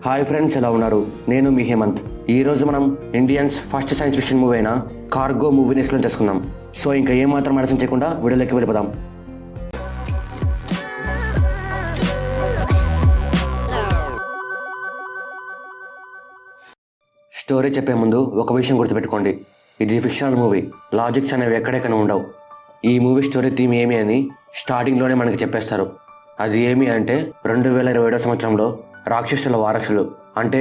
Hi friends, ఎలా ఉన్నారు? నేను మీ హేమంత్. ఈరోజు మనం Indians first science fiction movie అయిన కార్గో మూవీని ఎక్స్ప్లెయిన్ చేసుకుందాం. సో ఇంకా ఏమాత్రం ఆలస్యం చేయకుండా వీడియోలోకి వెళ్ళిపోదాం. స్టోరీ చెప్పే ముందు ఒక విషయం గుర్తుపెట్టుకోండి, ఇది ఫిక్షనల్ మూవీ. లాజిక్స్ అనేవి ఎక్కడెక్కడ ఉండవు. ఈ మూవీ స్టోరీ థీమ్ ఏమి అని స్టార్టింగ్లోనే మనకి చెప్పేస్తారు. అది ఏమి అంటే 2027 సంవత్సరంలో రాక్షసుల వారసులు అంటే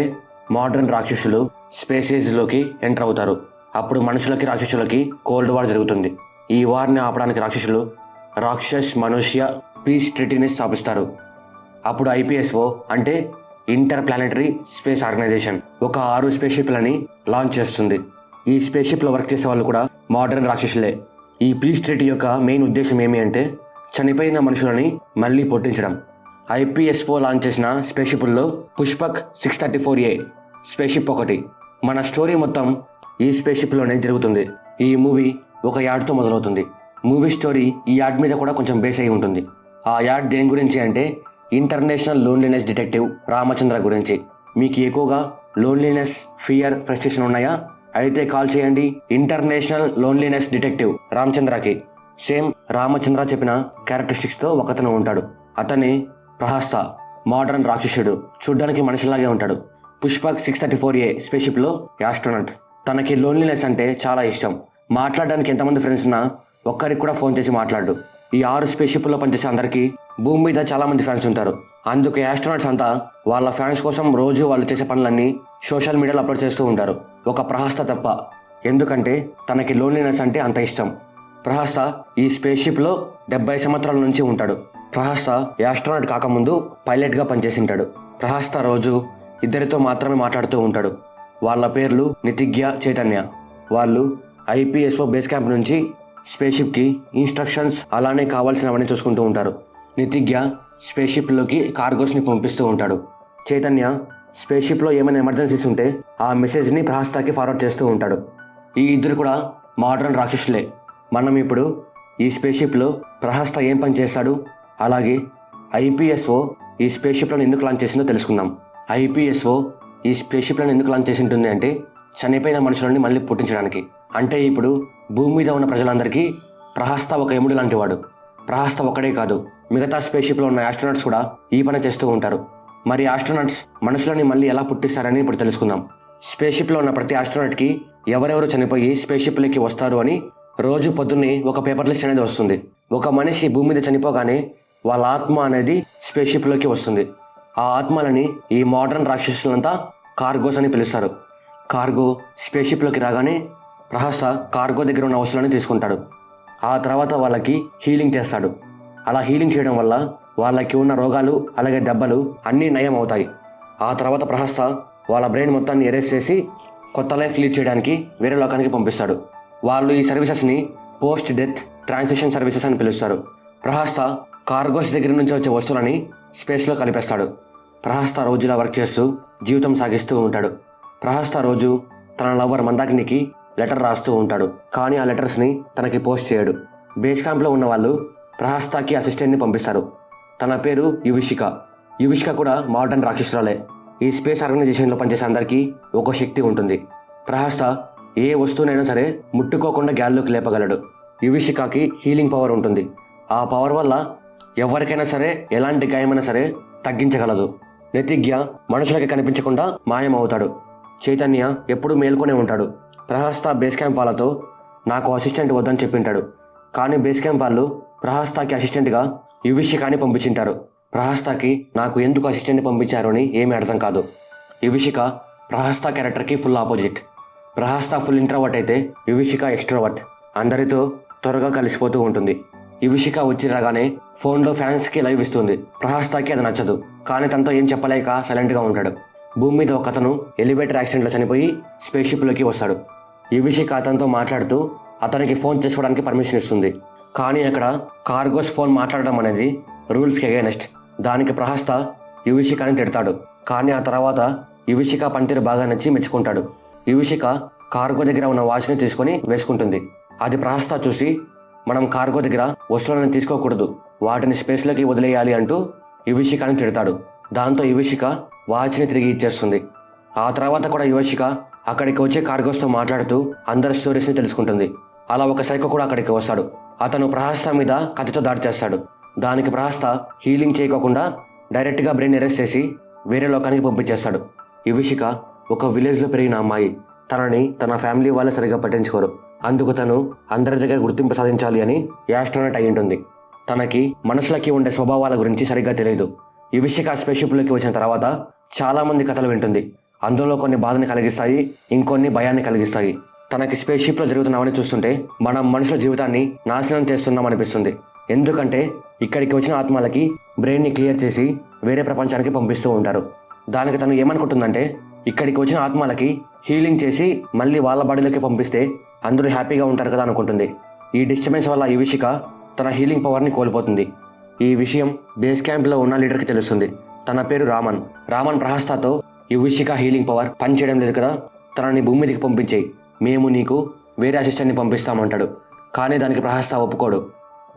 మోడర్న్ రాక్షసులు స్పేస్ ఏజ్లోకి ఎంటర్ అవుతారు. అప్పుడు మనుషులకి రాక్షసులకి కోల్డ్ వార్ జరుగుతుంది. ఈ వార్ని ఆపడానికి రాక్షసులు రాక్షస్ మనుష్య పీస్ ట్రీటీని స్థాపిస్తారు. అప్పుడు IPSO అంటే ఇంటర్ ప్లానెటరీ స్పేస్ ఆర్గనైజేషన్ ఒక 6 స్పేస్ షిప్లని లాంచ్ చేస్తుంది. ఈ స్పేస్ షిప్లో వర్క్ చేసే వాళ్ళు కూడా మోడర్న్ రాక్షసులే. ఈ పీస్ ట్రీటీ యొక్క మెయిన్ ఉద్దేశం ఏమి అంటే చనిపోయిన మనుషులని మళ్ళీ పుట్టించడం. IPSO లాంచ్ చేసిన స్పేస్ షిప్ల్లో పుష్పక్ 634A స్పేస్ షిప్ ఒకటి. మన స్టోరీ మొత్తం ఈ స్పేస్ షిప్లోనే జరుగుతుంది. ఈ మూవీ ఒక యాడ్తో మొదలవుతుంది. మూవీ స్టోరీ ఈ యాడ్ మీద కూడా కొంచెం బేస్ అయి ఉంటుంది. ఆ యాడ్ దేని గురించి అంటే ఇంటర్నేషనల్ లోన్లీనెస్ డిటెక్టివ్ రామచంద్ర గురించి. మీకు ఎక్కువగా లోన్లీనెస్, ఫియర్, ఫ్రస్ట్రేషన్ ఉన్నాయా? అయితే కాల్ చేయండి ఇంటర్నేషనల్ లోన్లీనెస్ డిటెక్టివ్ రామచంద్రకి. సేమ్ రామచంద్ర చెప్పిన క్యారెక్టరిస్టిక్స్తో ఒకతను ఉంటాడు. అతని ప్రహస్త, మోడర్న్ రాక్షసుడు, చూడ్డానికి మనిషిలాగే ఉంటాడు. పుష్పక్ 634A స్పేస్ షిప్లో యాస్ట్రోనట్. తనకి లోన్లీనెస్ అంటే చాలా ఇష్టం. మాట్లాడడానికి ఎంతమంది ఫ్రెండ్స్ ఉన్నా ఒక్కరికి కూడా ఫోన్ చేసి మాట్లాడు. ఈ 6 స్పేస్ షిప్లో పనిచేసే అందరికీ భూమి మీద చాలా మంది ఫ్యాన్స్ ఉంటారు. అందుకే యాస్ట్రోనట్స్ అంతా వాళ్ళ ఫ్యాన్స్ కోసం రోజు వాళ్ళు చేసే పనులన్నీ సోషల్ మీడియాలో అప్లోడ్ చేస్తూ ఉంటారు. ఒక ప్రహస్త తప్ప. ఎందుకంటే తనకి లోన్లీనెస్ అంటే అంత ఇష్టం. ప్రహస్త ఈ స్పేస్ షిప్లో 70 సంవత్సరాల నుంచి ఉంటాడు. ప్రహస్త యాస్ట్రోనట్ కాకముందు పైలట్గా పనిచేసింటాడు. ప్రహస్త రోజు ఇద్దరితో మాత్రమే మాట్లాడుతూ ఉంటాడు. వాళ్ళ పేర్లు నితిగ్య, చైతన్య. వాళ్ళు IPSO బేస్ క్యాంప్ నుంచి స్పేస్ షిప్కి ఇన్స్ట్రక్షన్స్ అలానే కావాల్సినవన్నీ చూసుకుంటూ ఉంటారు. నితిగ్య స్పేస్ షిప్లోకి కార్గోస్ని పంపిస్తూ ఉంటాడు. చైతన్య స్పేస్ షిప్లో ఏమైనా ఎమర్జెన్సీస్ ఉంటే ఆ మెసేజ్ని ప్రహస్తకి ఫార్వర్డ్ చేస్తూ ఉంటాడు. ఈ ఇద్దరు కూడా మోడర్న్ రాక్షసులే. మనం ఇప్పుడు ఈ స్పేస్ షిప్లో ప్రహస్త ఏం పని చేస్తాడు, అలాగే IPSO ఈ స్పేస్ షిప్లను ఎందుకు లాంచ్ చేసిందో తెలుసుకుందాం. IPSO ఈ స్పేస్ షిప్లను ఎందుకు లాంచ్ చేసి ఉంటుంది అంటే చనిపోయిన మనుషులని మళ్ళీ పుట్టించడానికి. అంటే ఇప్పుడు భూమి మీద ఉన్న ప్రజలందరికీ ప్రహస్త ఒక ఎముడు లాంటి వాడు. ప్రహస్త ఒక్కడే కాదు, మిగతా స్పేస్ షిప్లో ఉన్న ఆస్ట్రోనట్స్ కూడా ఈ పని చేస్తూ ఉంటారు. మరి ఆస్ట్రోనట్స్ మనుషులని మళ్ళీ ఎలా పుట్టిస్తారని ఇప్పుడు తెలుసుకుందాం. స్పేస్ షిప్లో ఉన్న ప్రతి ఆస్ట్రోనట్కి ఎవరెవరు చనిపోయి స్పేస్ షిప్లోకి వస్తారు అని రోజు పొద్దున్నే ఒక పేపర్ లిస్ట్ అనేది వస్తుంది. ఒక మనిషి భూమి మీద చనిపోగానే వాళ్ళ ఆత్మ అనేది స్పేస్ షిప్లోకి వస్తుంది. ఆ ఆత్మలని ఈ మోడర్న్ రాక్షసులంతా కార్గోస్ అని పిలుస్తారు. కార్గో స్పేస్ షిప్లోకి రాగానే ప్రహస్త కార్గో దగ్గర ఉన్న వస్తువులని తీసుకుంటాడు. ఆ తర్వాత వాళ్ళకి హీలింగ్ చేస్తాడు. అలా హీలింగ్ చేయడం వల్ల వాళ్ళకి ఉన్న రోగాలు అలాగే దెబ్బలు అన్నీ నయం అవుతాయి. ఆ తర్వాత ప్రహస్త వాళ్ళ బ్రెయిన్ మొత్తాన్ని ఎరేస్ చేసి కొత్త లైఫ్ లీడ్ చేయడానికి వేరే లోకానికి పంపిస్తాడు. వాళ్ళు ఈ సర్వీసెస్ని పోస్ట్ డెత్ ట్రాన్సిషన్ సర్వీసెస్ అని పిలుస్తారు. ప్రహస్త కార్గోస్ దగ్గర నుంచి వచ్చే వస్తువులని స్పేస్లో కలిపేస్తాడు. ప్రహస్త రోజులా వర్క్ చేస్తూ జీవితం సాగిస్తూ ఉంటాడు. ప్రహస్త రోజు తన లవర్ మందాకినికి లెటర్ రాస్తూ ఉంటాడు. కానీ ఆ లెటర్స్ని తనకి పోస్ట్ చేయడు. బేస్ క్యాంప్లో ఉన్న వాళ్ళు ప్రహస్తకి అసిస్టెంట్ని పంపిస్తారు. తన పేరు యువిషిక. యువిషిక కూడా మోడర్న్ రాక్షసురాలే. ఈ స్పేస్ ఆర్గనైజేషన్లో పనిచేసే అందరికీ ఒక శక్తి ఉంటుంది. ప్రహస్త ఏ వస్తువునైనా సరే ముట్టుకోకుండా గాల్లోకి లేపగలడు. యువిషికకి హీలింగ్ పవర్ ఉంటుంది. ఆ పవర్ వల్ల ఎవరికైనా సరే ఎలాంటి గాయమైనా సరే తగ్గించగలదు. నితిగ్య మనుషులకి కనిపించకుండా మాయమవుతాడు. చైతన్య ఎప్పుడూ మేల్కొనే ఉంటాడు. ప్రహస్త బేస్ క్యాంప్ వాళ్ళతో నాకు అసిస్టెంట్ వద్దని చెప్పింటాడు. కానీ బేస్ క్యాంప్ వాళ్ళు ప్రహస్తకి అసిస్టెంట్గా యువిషికాని పంపించింటారు. ప్రహస్తకి నాకు ఎందుకు అసిస్టెంట్ని పంపించారు అని ఏమీ అర్థం కాదు. యువిషిక ప్రహస్త క్యారెక్టర్కి full opposite. Prahasta full introvert అయితే యువిషిక ఎక్స్ట్రోవర్ట్. అందరితో త్వరగా కలిసిపోతూ ఉంటుంది. యువిషిక వచ్చి రాగానే ఫోన్లో ఫ్యాన్స్కి లైవ్ ఇస్తుంది. ప్రహస్తకి అది నచ్చదు. కానీ తనతో ఏం చెప్పలేక సైలెంట్గా ఉంటాడు. భూమి మీద ఒకతను ఎలివేటర్ యాక్సిడెంట్లో చనిపోయి స్పేస్ షిప్లోకి వస్తాడు. యువిషిక అతనితో మాట్లాడుతూ అతనికి ఫోన్ చేసుకోవడానికి పర్మిషన్ ఇస్తుంది. కానీ అక్కడ కార్గోస్ ఫోన్ మాట్లాడడం అనేది రూల్స్కి అగైనెస్ట్. దానికి ప్రహస్త యువిషికని తిడతాడు. కానీ ఆ తర్వాత యువిషిక పనితీరు బాగా నచ్చి మెచ్చుకుంటాడు. యువిషిక కార్గో దగ్గర ఉన్న వాచ్ని తీసుకొని వేసుకుంటుంది. అది ప్రహస్త చూసి మనం కార్గో దగ్గర వస్తువులను తీసుకోకూడదు, వాటిని స్పేస్లోకి వదిలేయాలి అంటూ యువిషికని తిడతాడు. దాంతో యువషిక వాచ్ని తిరిగి ఇచ్చేస్తుంది. ఆ తర్వాత కూడా యువషిక అక్కడికి వచ్చే కార్గోస్తో మాట్లాడుతూ అందరి స్టోరీస్ని తెలుసుకుంటుంది. అలా ఒక సైకో కూడా అక్కడికి వస్తాడు. అతను ప్రహస్త మీద కత్తితో దాడి చేస్తాడు. దానికి ప్రహస్త హీలింగ్ చేయకోకుండా డైరెక్ట్గా బ్రెయిన్ అరెస్ట్ చేసి వేరే లోకానికి పంపించేస్తాడు. యువషిక ఒక విలేజ్లో పెరిగిన అమ్మాయి. తనని తన ఫ్యామిలీ వాళ్ళే సరిగ్గా పట్టించుకోరు. అందుకు తను అందరి దగ్గర గుర్తింపు సాధించాలి అని యాస్ట్రోనట్ అయి ఉంటుంది. తనకి మనుషులకి ఉండే స్వభావాల గురించి సరిగ్గా తెలియదు. యువషిక స్పేస్‌షిప్‌లోకి వచ్చిన తర్వాత చాలామంది కథలు వింటుంది. అందులో కొన్ని బాధని కలిగిస్తాయి, ఇంకొన్ని భయాన్ని కలిగిస్తాయి. తనకి స్పేస్‌షిప్‌లో జరుగుతున్నవన్నీ చూస్తుంటే మనం మనుషుల జీవితాన్ని నాశనం చేస్తున్నాం అనిపిస్తుంది. ఎందుకంటే ఇక్కడికి వచ్చిన ఆత్మలకి బ్రెయిన్ని క్లియర్ చేసి వేరే ప్రపంచానికి పంపిస్తూ ఉంటారు. దానికి తను ఏమనుకుంటుందంటే ఇక్కడికి వచ్చిన ఆత్మలకి హీలింగ్ చేసి మళ్ళీ వాళ్ళ బాడీలోకి పంపిస్తే అందరూ హ్యాపీగా ఉంటారు కదా అనుకుంటుంది. ఈ డిస్టర్బెన్స్ వల్ల యువషిక తన హీలింగ్ పవర్ని కోల్పోతుంది. ఈ విషయం బేస్ క్యాంప్లో ఉన్న లీడర్కి తెలుస్తుంది. తన పేరు రామన్. రామన్ ప్రహస్తతో యువషిక హీలింగ్ పవర్ పనిచేయడం లేదు కదా, తనని భూమి మీదకి పంపించేయి, మేము నీకు వేరే అసిస్టెంట్ని పంపిస్తామంటాడు. కానీ దానికి ప్రహస్త ఒప్పుకోడు.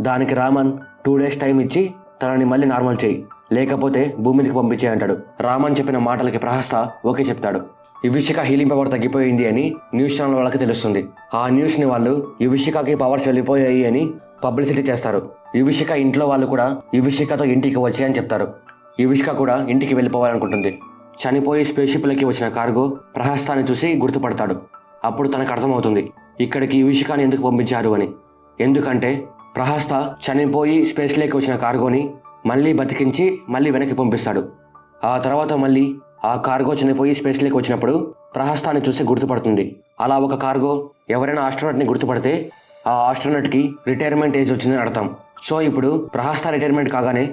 దానికి రామన్ 2 days టైం ఇచ్చి తనని మళ్ళీ నార్మల్ చేయి, లేకపోతే భూమి మీదకి పంపించే అంటాడు. రామన్ చెప్పిన మాటలకి ప్రహస్త ఓకే చెప్తాడు. యువషిక హీలింగ్ పవర్ తగ్గిపోయింది అని న్యూస్ ఛానల్ వాళ్ళకి తెలుస్తుంది. ఆ న్యూస్ని వాళ్ళు యువషికకి పవర్స్ వెళ్ళిపోయాయి అని పబ్లిసిటీ చేస్తారు. యువషిక ఇంట్లో వాళ్ళు కూడా యువషికతో ఇంటికి వచ్చి అని చెప్తారు. యువషిక కూడా ఇంటికి వెళ్ళిపోవాలనుకుంటుంది. చనిపోయి స్పేస్‌షిప్‌లోకి వచ్చిన కార్గో ప్రహస్తాన్ని చూసి గుర్తుపడతాడు. అప్పుడు తనకు అర్థమవుతుంది ఇక్కడికి యువషికని ఎందుకు పంపించారు అని. ఎందుకంటే ప్రహస్త చనిపోయి స్పేస్లోకి వచ్చిన కార్గోని మళ్ళీ బతికించి మళ్ళీ వెనక్కి పంపిస్తాడు. ఆ తర్వాత మళ్ళీ ఆ కార్గో చనిపోయి స్పేస్లోకి వచ్చినప్పుడు ప్రహస్తాన్ని చూసి గుర్తుపడుతుంది. అలా ఒక కార్గో ఎవరైనా ఆస్ట్రోనట్ని గుర్తుపడితే ఆ ఆస్ట్రోనట్కి రిటైర్మెంట్ ఏజ్ వచ్చిందని అర్థం. సో ఇప్పుడు ప్రహస్త రిటైర్మెంట్ కాగానే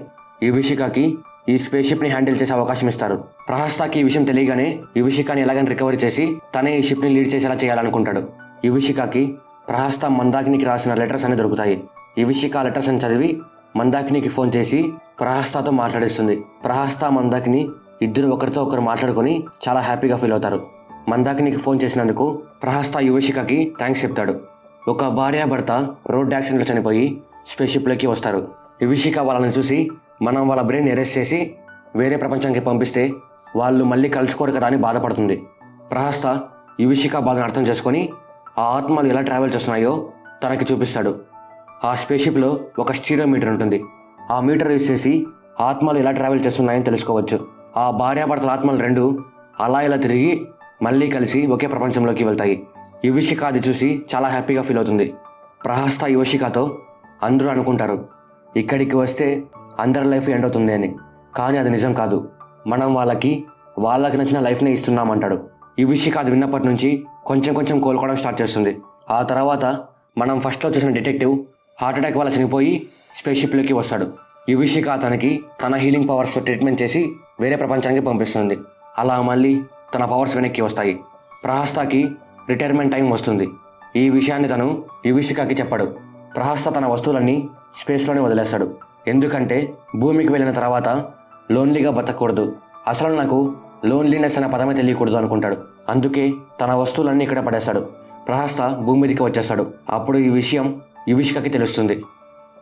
యువషికకి ఈ స్పేస్‌షిప్ని హ్యాండిల్ చేసే అవకాశం ఇస్తారు. ప్రహస్తకి ఈ విషయం తెలియగానే యువషికని ఎలాగైనా రికవరీ చేసి తనే ఈ షిప్ని లీడ్ చేసేలా చేయాలనుకుంటాడు. యువషికకి ప్రహస్త మందాకినికి రాసిన లెటర్స్ అన్ని దొరుకుతాయి. యువషిక ఆ లెటర్స్ అని చదివి మందాకినికి ఫోన్ చేసి ప్రహస్తతో మాట్లాడిస్తుంది. ప్రహస్త మందాకిని ఇద్దరు ఒకరితో ఒకరు మాట్లాడుకొని చాలా హ్యాపీగా ఫీల్ అవుతారు. మందాకినికి ఫోన్ చేసినందుకు ప్రహస్త యువషికకి థ్యాంక్స్ చెప్తాడు. ఒక భార్యాభర్త రోడ్ యాక్సిడెంట్లో చనిపోయి స్పేస్‌షిప్‌లోకి వస్తారు. యువషిక వాళ్ళని చూసి మనం వాళ్ళ బ్రెయిన్ ఎరేస్ చేసి వేరే ప్రపంచానికి పంపిస్తే వాళ్ళు మళ్ళీ కలుసుకోరు కదా అని బాధపడుతుంది. ప్రహస్త యువషిక బాధను అర్థం చేసుకొని ఆ ఆత్మలు ఎలా ట్రావెల్ చేస్తున్నాయో తనకి చూపిస్తాడు. ఆ స్పేస్‌షిప్‌లో ఒక స్టీరియోమీటర్ ఉంటుంది. ఆ మీటర్ యూజ్ చేసి ఆత్మలు ఎలా ట్రావెల్ చేస్తున్నాయని తెలుసుకోవచ్చు. ఆ భార్యాభర్తల ఆత్మలు రెండు అలా ఇలా తిరిగి మళ్ళీ కలిసి ఒకే ప్రపంచంలోకి వెళ్తాయి. యువషిక అది చూసి చాలా హ్యాపీగా ఫీల్ అవుతుంది. ప్రహస్త యువషికతో అందరూ అనుకుంటారు ఇక్కడికి వస్తే అందరి లైఫ్ ఎండ్ అవుతుంది అని, కానీ అది నిజం కాదు, మనం వాళ్ళకి నచ్చిన లైఫ్నే ఇస్తున్నామంటాడు. యువషిక అది విన్నప్పటి నుంచి కొంచెం కొంచెం కోలుకోవడం స్టార్ట్ చేస్తుంది. ఆ తర్వాత మనం ఫస్ట్లో చూసిన డిటెక్టివ్ హార్ట్ అటాక్ వల్ల చనిపోయి స్పేస్‌షిప్‌లోకి వస్తాడు. యువషిక అతనికి తన హీలింగ్ పవర్స్ ట్రీట్మెంట్ చేసి వేరే ప్రపంచానికి పంపిస్తుంది. అలా మళ్ళీ తన పవర్స్ వెనక్కి వస్తాయి. ప్రహస్తకి రిటైర్మెంట్ టైం వస్తుంది. ఈ విషయాన్ని తను యువషికకి చెప్పాడు. ప్రహస్త తన వస్తువులన్నీ స్పేస్లోనే వదిలేస్తాడు. ఎందుకంటే భూమికి వెళ్ళిన తర్వాత లోన్లీగా బతకూడదు, అసలు నాకు లోన్లీనెస్ అనే పదమే తెలియకూడదు అనుకుంటాడు. అందుకే తన వస్తువులన్నీ ఇక్కడ పడేస్తాడు. ప్రహస్త భూమి మీదకి వచ్చేస్తాడు. అప్పుడు ఈ విషయం యువషికకి తెలుస్తుంది.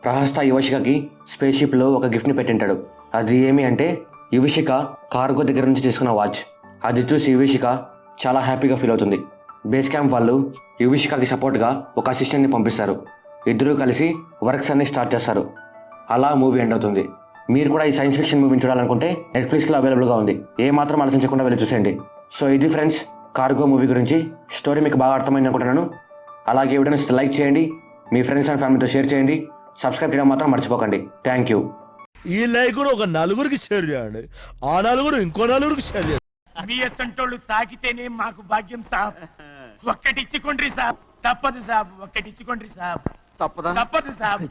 ప్రహస్త యువషికకి స్పేస్‌షిప్‌లో ఒక గిఫ్ట్ని పెట్టింటాడు. అది ఏమి అంటే యువషిక కార్గో దగ్గర నుంచి తీసుకున్న వాచ్. అది చూసి యువషిక చాలా హ్యాపీగా ఫీల్ అవుతుంది. బేస్ క్యాంప్ వాళ్ళు యువషికకి సపోర్ట్గా ఒక అసిస్టెంట్ని పంపిస్తారు. ఇద్దరూ కలిసి వర్క్స్ అన్ని స్టార్ట్ చేస్తారు. అలా మూవీ ఎండ్ అవుతుంది. మీరు కూడా ఈ సైన్స్ ఫిక్షన్ మూవీని చూడాలనుకుంటే నెట్ఫ్లిక్స్లో అవైలబుల్గా ఉంది. ఏమాత్రం ఆలోచించకుండా వెళ్ళి చూసేయండి. సో ఇది ఫ్రెండ్స్ కార్గో మూవీ గురించి స్టోరీ మీకు బాగా అర్థమైంది అనుకుంటున్నాను. అలాగే వీడియోని లైక్ చేయండి, మీ ఫ్రెండ్స్ అండ్ ఫ్యామిలీతో షేర్ చేయండి, సబ్స్క్రైబ్ చేయడం మాత్రం మర్చిపోకండి. Thank you. ఈ లైక్ కూడా ఒక నలుగురికి షేర్ చేయండి, ఆ నలుగురు ఇంకో నలుగురికి షేర్ చేయండి. మీ అసంటోళ్ళు తాకితేనే మాకు భాగ్యం సాబ్. ఒక్కటిచ్చుకోండ్రి సాబ్, తప్పదు సాబ్, ఒక్కటిచ్చుకోండ్రి సాబ్, తప్పదు సాబ్.